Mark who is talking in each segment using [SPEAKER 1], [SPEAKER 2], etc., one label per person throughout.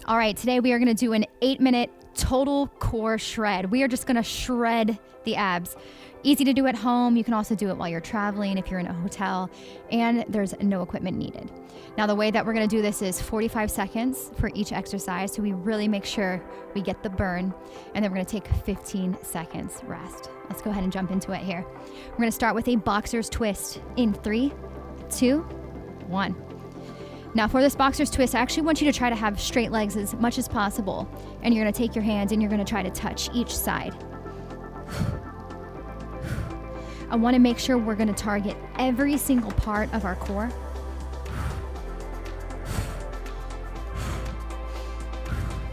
[SPEAKER 1] All right, today we are gonna do an 8-minute total core shred. We are just gonna shred the abs. Easy to do at home. You can also do it while you're traveling if you're in a hotel, and there's no equipment needed. Now, the way that we're gonna do this is 45 seconds for each exercise, so we really make sure we get the burn, and then we're gonna take 15 seconds rest. Let's go ahead and jump into it here. We're gonna start with a boxer's twist in 3, 2, 1. Now for this boxer's twist, I actually want you to try to have straight legs as much as possible. And you're gonna take your hands and you're gonna try to touch each side. I wanna make sure we're gonna target every single part of our core.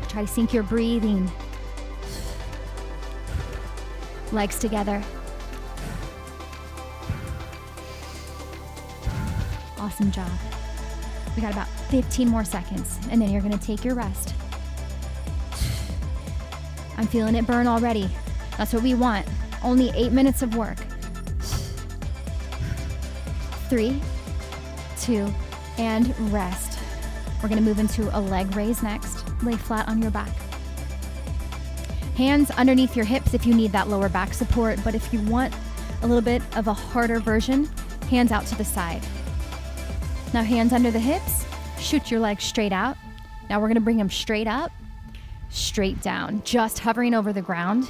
[SPEAKER 1] Try to sync your breathing. Legs together. Awesome job. We got about 15 more seconds, and then you're gonna take your rest. I'm feeling it burn already. That's what we want. Only 8 minutes of work. 3, 2, and rest. We're gonna move into a leg raise next. Lay flat on your back. Hands underneath your hips if you need that lower back support, but if you want a little bit of a harder version, hands out to the side. Now hands under the hips, shoot your legs straight out. Now we're gonna bring them straight up, straight down, just hovering over the ground.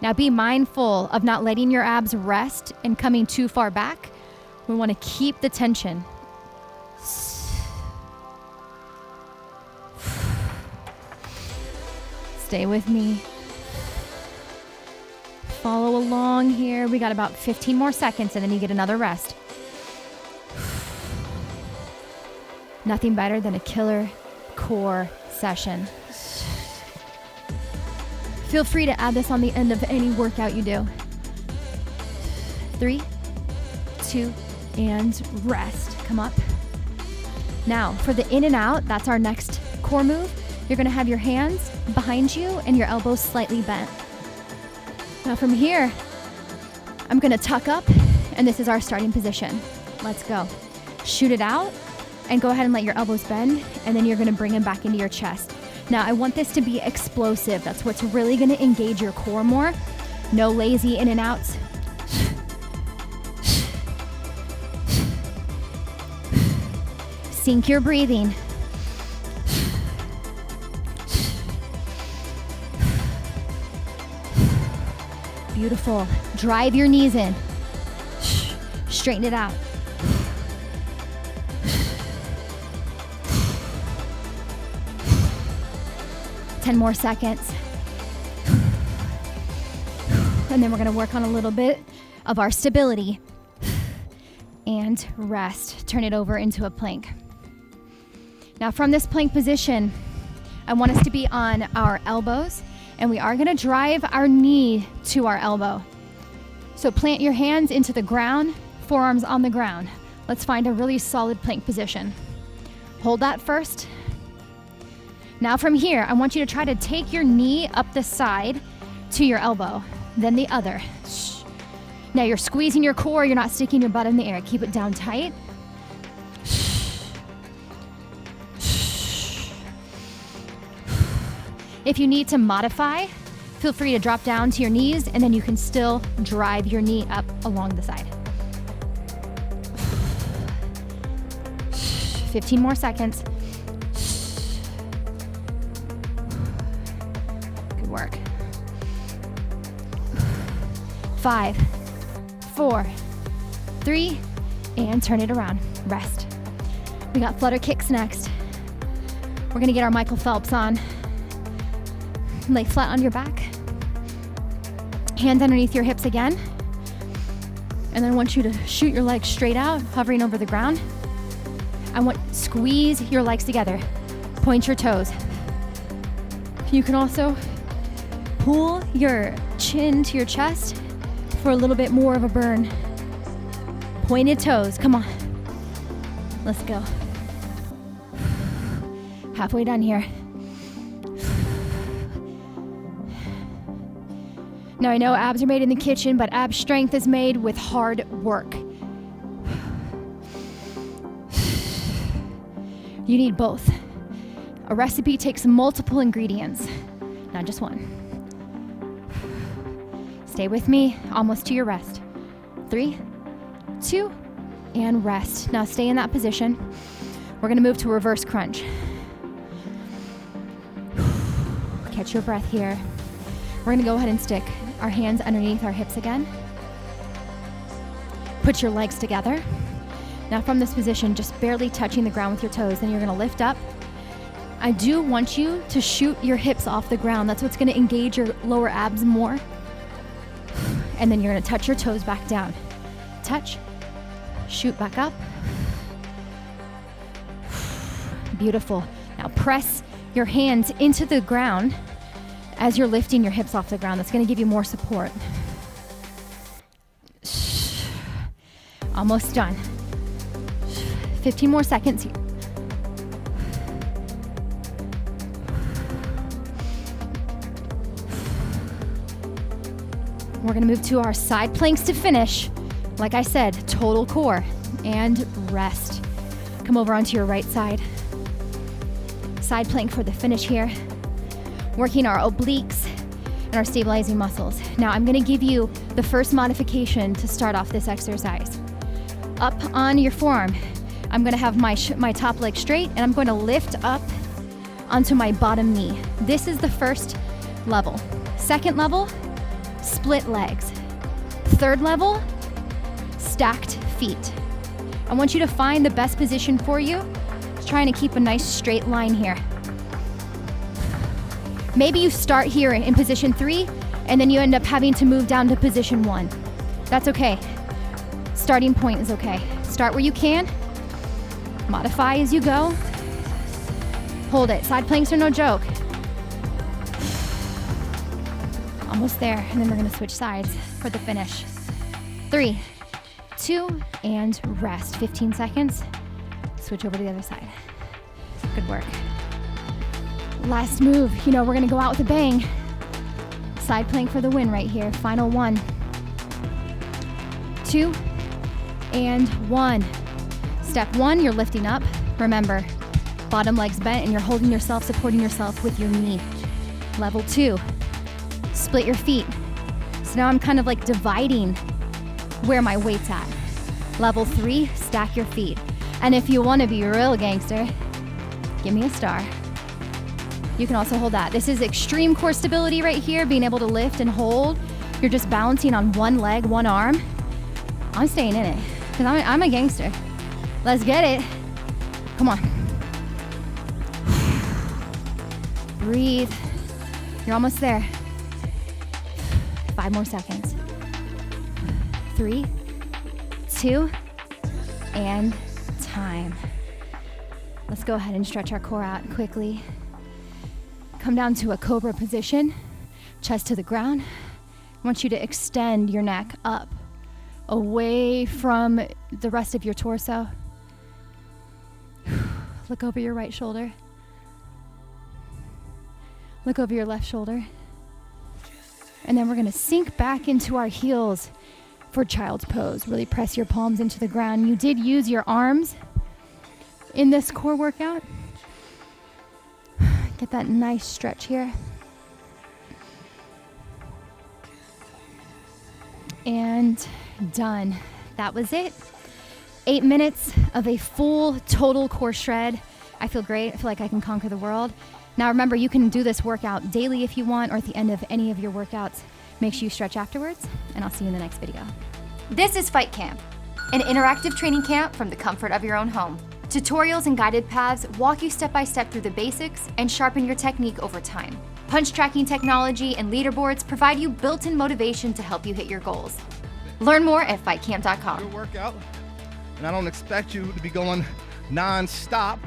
[SPEAKER 1] Now be mindful of not letting your abs rest and coming too far back. We wanna keep the tension. Stay with me. Follow along here. We got about 15 more seconds and then you get another rest. Nothing better than a killer core session. Feel free to add this on the end of any workout you do. 3, 2, and rest. Come up. Now, for the in and out, that's our next core move. You're gonna have your hands behind you and your elbows slightly bent. Now from here, I'm gonna tuck up, and this is our starting position. Let's go. Shoot it out. And go ahead and let your elbows bend, and then you're gonna bring them back into your chest. Now, I want this to be explosive. That's what's really gonna engage your core more. No lazy in and outs. Sync your breathing. Beautiful. Drive your knees in. Straighten it out. 10 more seconds. And then we're gonna work on a little bit of our stability. And rest. Turn it over into a plank. Now from this plank position, I want us to be on our elbows, and we are gonna drive our knee to our elbow. So plant your hands into the ground, forearms on the ground. Let's find a really solid plank position. Hold that first. Now from here, I want you to try to take your knee up the side to your elbow, then the other. Now you're squeezing your core, you're not sticking your butt in the air. Keep it down tight. If you need to modify, feel free to drop down to your knees, and then you can still drive your knee up along the side. 15 more seconds. Work. 5, 4, 3, and turn it around. Rest. We got flutter kicks next. We're gonna get our Michael Phelps on. Lay flat on your back. Hands underneath your hips again. And then I want you to shoot your legs straight out, hovering over the ground. Squeeze your legs together. Point your toes. You can also pull your chin to your chest for a little bit more of a burn. Pointed toes, come on. Let's go. Halfway done here. Now I know abs are made in the kitchen, but ab strength is made with hard work. You need both. A recipe takes multiple ingredients, not just one. Stay with me, almost to your rest. 3, 2, and rest. Now stay in that position. We're gonna move to reverse crunch. Catch your breath here. We're gonna go ahead and stick our hands underneath our hips again. Put your legs together. Now from this position, just barely touching the ground with your toes, then you're gonna lift up. I do want you to shoot your hips off the ground. That's what's gonna engage your lower abs more. And then you're gonna touch your toes back down. Touch, shoot back up. Beautiful. Now press your hands into the ground as you're lifting your hips off the ground. That's gonna give you more support. Almost done. 15 more seconds here. We're gonna move to our side planks to finish. Like I said, total core and rest. Come over onto your right side. Side plank for the finish here. Working our obliques and our stabilizing muscles. Now I'm gonna give you the first modification to start off this exercise. Up on your forearm, I'm gonna have my top leg straight and I'm going to lift up onto my bottom knee. This is the first level. Second level, split legs. Third level, stacked feet. I want you to find the best position for you. Just trying to keep a nice straight line here. Maybe you start here in position 3 and then you end up having to move down to position 1. That's okay. Starting point is okay. Start where you can. Modify as you go. Hold it. Side planks are no joke. Almost there. And then we're gonna switch sides for the finish. 3, 2, and rest. 15 seconds. Switch over to the other side. Good work. Last move. You know, we're gonna go out with a bang. Side plank for the win right here. Final 1, 2, and 1. Step 1, you're lifting up. Remember, bottom leg's bent and you're holding yourself, supporting yourself with your knee. Level 2, split your feet. So now I'm kind of like dividing where my weight's at. Level 3, stack your feet. And if you want to be a real gangster, give me a star. You can also hold that. This is extreme core stability right here, being able to lift and hold. You're just balancing on one leg, one arm. I'm staying in it because I'm a gangster. Let's get it. Come on. Breathe. You're almost there. 5 more seconds. 3, 2, and time. Let's go ahead and stretch our core out quickly. Come down to a cobra position, chest to the ground. I want you to extend your neck up, away from the rest of your torso. Look over your right shoulder. Look over your left shoulder. And then we're gonna sink back into our heels for child's pose. Really press your palms into the ground. You did use your arms in this core workout. Get that nice stretch here. And done. That was it. 8 minutes of a full total core shred. I feel great. I feel like I can conquer the world. Now remember, you can do this workout daily if you want, or at the end of any of your workouts. Make sure you stretch afterwards, and I'll see you in the next video.
[SPEAKER 2] This is FightCamp, an interactive training camp from the comfort of your own home. Tutorials and guided paths walk you step by step through the basics and sharpen your technique over time. Punch tracking technology and leaderboards provide you built-in motivation to help you hit your goals. Learn more at FightCamp.com.
[SPEAKER 3] Your workout, and I don't expect you to be going non-stop.